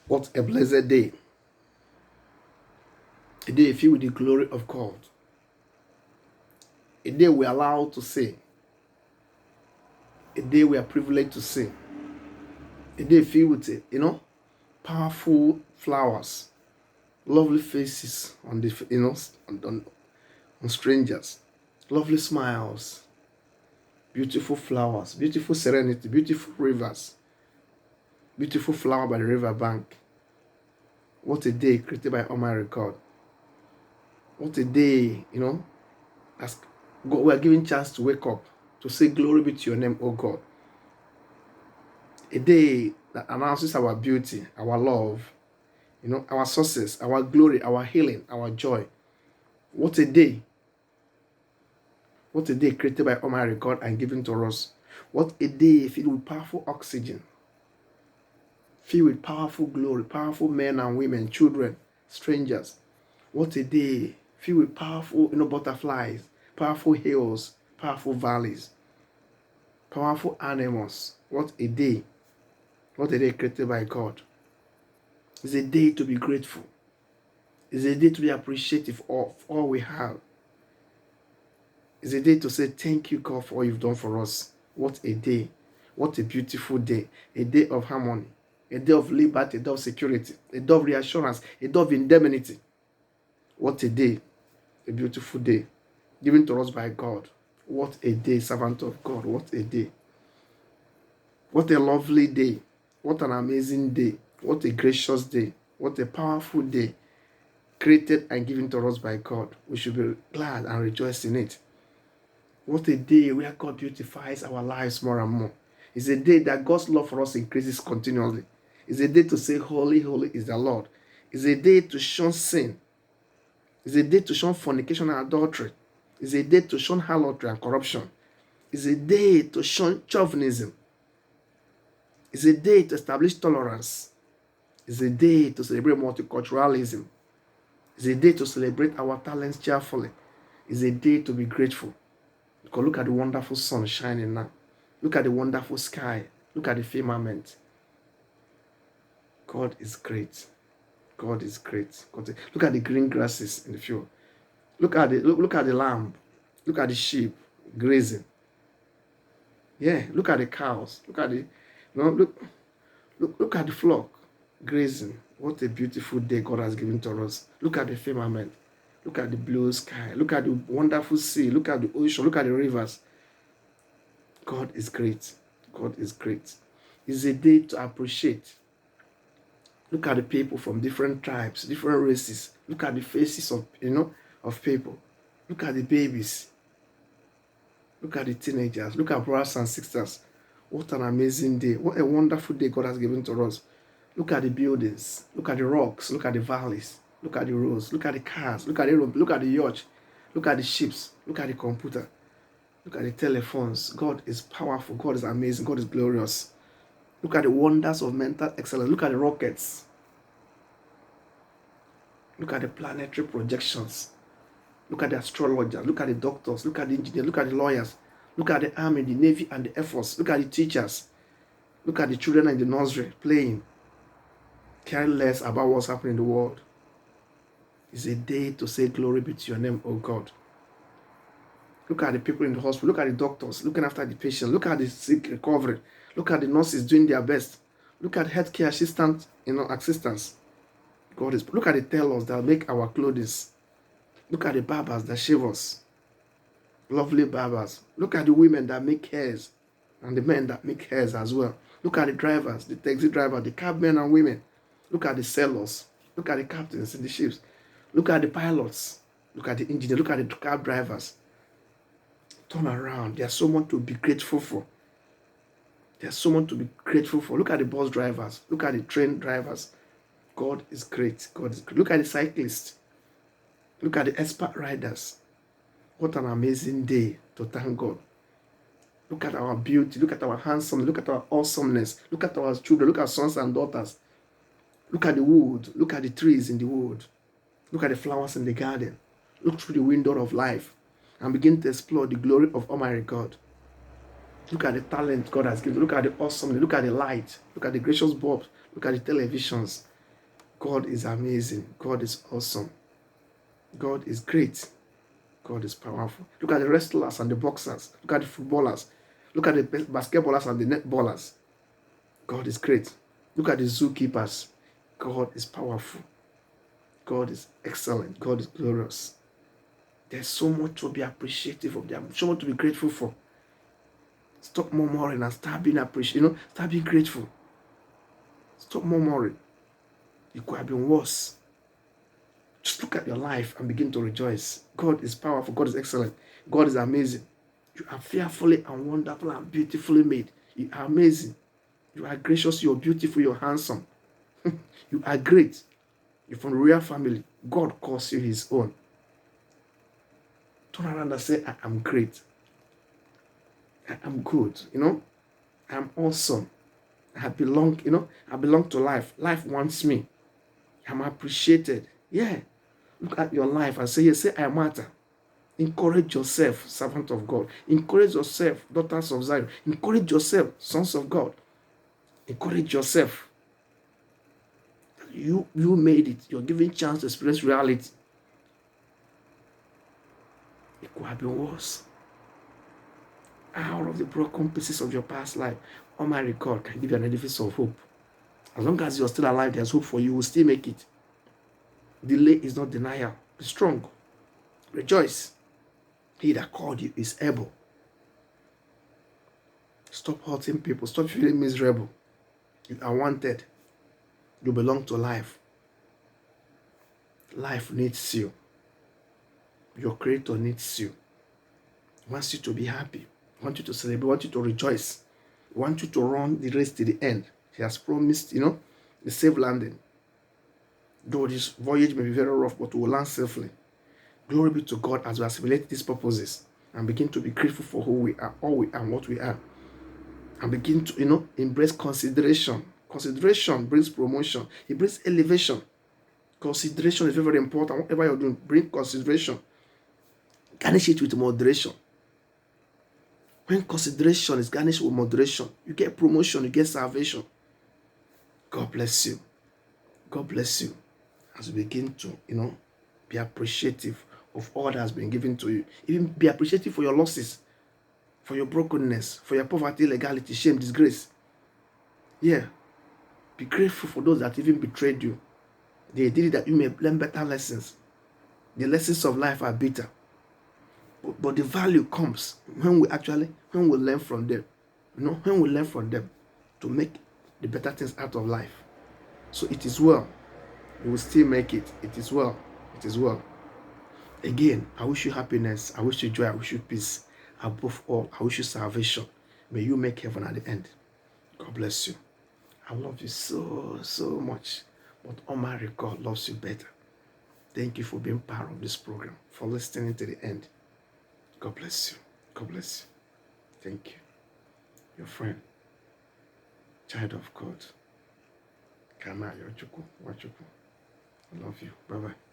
What a blessed day. A day filled with the glory of God. A day we are allowed to sing. A day we are privileged to sing. A day filled with, powerful flowers, lovely faces on the, on strangers, lovely smiles, beautiful flowers, beautiful serenity, beautiful rivers, beautiful flower by the river bank. What a day created by Almighty God. What a day, as God, we are given chance to wake up, to say glory be to your name, O God. A day that announces our beauty, our love, our success, our glory, our healing, our joy. What a day. What a day created by Almighty God and given to us. What a day filled with powerful oxygen, filled with powerful glory, powerful men and women, children, strangers. What a day filled with powerful, butterflies, powerful hills, powerful valleys, powerful animals. What a day. What a day created by God. It's a day to be grateful. It's a day to be appreciative of all we have. It's a day to say thank you, God, for all you've done for us. What a day. What a beautiful day. A day of harmony. A day of liberty. A day of security. A day of reassurance. A day of indemnity. What a day. A beautiful day. Given to us by God. What a day, servant of God. What a day. What a lovely day. What an amazing day. What a gracious day. What a powerful day. Created and given to us by God. We should be glad and rejoice in it. What a day where God beautifies our lives more and more. It's a day that God's love for us increases continually. It's a day to say, holy, holy is the Lord. It's a day to shun sin. It's a day to shun fornication and adultery. It's a day to shun harlotry and corruption. It's a day to shun chauvinism. It's a day to establish tolerance. It's a day to celebrate multiculturalism. It's a day to celebrate our talents cheerfully. It's a day to be grateful. Because look at the wonderful sun shining now. Look at the wonderful sky. Look at the firmament. God is great. God is great. Look at the green grasses in the field. Look at the lamb. Look at the sheep grazing. Yeah, look at the cows. Look at look at the flock grazing. What a beautiful day God has given to us. Look at the firmament. Look at the blue sky. Look at the wonderful sea. Look at the ocean. Look at the rivers. God is great. God is great. It's a day to appreciate. Look at the people from different tribes, different races. Look at the faces of people. Look at the babies. Look at the teenagers. Look at brothers and sisters. What an amazing day. What a wonderful day God has given to us. Look at the buildings. Look at the rocks. Look at the valleys. Look at the roads. Look at the cars. Look at the look at the yacht. Look at the ships. Look at the computer. Look at the telephones. God is powerful. God is amazing. God is glorious. Look at the wonders of mental excellence. Look at the rockets. Look at the planetary projections. Look at the astrologers. Look at the doctors. Look at the engineers. Look at the lawyers. Look at the army, the navy, and the air force. Look at the teachers. Look at the children in the nursery playing, caring less about what's happening in the world. It's a day to say glory be to your name, O God. Look at the people in the hospital. Look at the doctors looking after the patient. Look at the sick recovering. Look at the nurses doing their best. Look at healthcare assistants. God is. Look at the tailors that make our clothes. Look at the barbers that shave us. Lovely barbers. Look at the women that make hairs and the men that make hairs as well. Look at the drivers, the taxi driver, the cab men and women. Look at the sailors. Look at the captains in the ships. Look at the pilots. Look at the engineers. Look at the cab drivers. Turn around. There's someone to be grateful for. There's someone to be grateful for. Look at the bus drivers. Look at the train drivers. God is great. God is great. Look at the cyclists. Look at the expert riders. What an amazing day to thank God. Look at our beauty. Look at our handsomeness. Look at our awesomeness. Look at our children. Look at sons and daughters. Look at the wood. Look at the trees in the wood. Look at the flowers in the garden. Look through the window of life and begin to explore the glory of Almighty God. Look at the talent God has given. Look at the awesomeness. Look at the light. Look at the gracious bulbs. Look at the televisions. God is amazing. God is awesome. God is great. God is powerful. Look at the wrestlers and the boxers. Look at the footballers. Look at the basketballers and the netballers. God is great. Look at the zookeepers. God is powerful. God is excellent. God is glorious. There's so much to be appreciative of them, so much to be grateful for. Stop murmuring and start being appreciative. Start being grateful. Stop murmuring. It could have been worse. Just look at your life and begin to rejoice. God is powerful. God is excellent. God is amazing. You are fearfully and wonderful and beautifully made. You are amazing. You are gracious. You are beautiful. You are handsome. You are great. You're from a royal family. God calls you his own. Turn around and say, I am great. I am good. I'm awesome. I belong to life. Life wants me. I'm appreciated. Yeah. Look at your life and say, I matter. Encourage yourself, servant of God. Encourage yourself, daughters of Zion. Encourage yourself, sons of God. Encourage yourself. You made it. You're given chance to experience reality. It could have been worse. Out of the broken pieces of your past life, on my record, can give you an edifice of hope. As long as you're still alive, there's hope for you. You will still make it. Delay is not denial. Be strong. Rejoice. He that called you is able. Stop hurting people. Stop feeling miserable. You are wanted. You belong to life. Life needs you. Your Creator needs you. He wants you to be happy. He wants you to celebrate. He wants you to rejoice. He wants you to run the race to the end. He has promised, the safe landing. Though this voyage may be very rough, but we will land safely. Glory be to God as we assimilate these purposes and begin to be grateful for who we are, all we are, and what we are. And begin to, embrace consideration. Consideration brings promotion. It brings elevation. Consideration is very, very important. Whatever you're doing, bring consideration. Garnish it with moderation. When consideration is garnished with moderation, you get promotion, you get salvation. God bless you. God bless you. As you begin to, be appreciative of all that has been given to you. Even be appreciative for your losses, for your brokenness, for your poverty, illegality, shame, disgrace. Yeah. Be grateful for those that even betrayed you. They did it that you may learn better lessons. The lessons of life are bitter. But the value comes when we learn from them. When we learn from them to make the better things out of life. So it is well. You will still make it. It is well. It is well. Again, I wish you happiness. I wish you joy. I wish you peace. Above all, I wish you salvation. May you make heaven at the end. God bless you. I love you so, so much. But Almighty God loves you better. Thank you for being part of this program, for listening to the end. God bless you. God bless you. Thank you. Your friend, child of God. Kana Yochuku Wachuku. I love you. Bye-bye.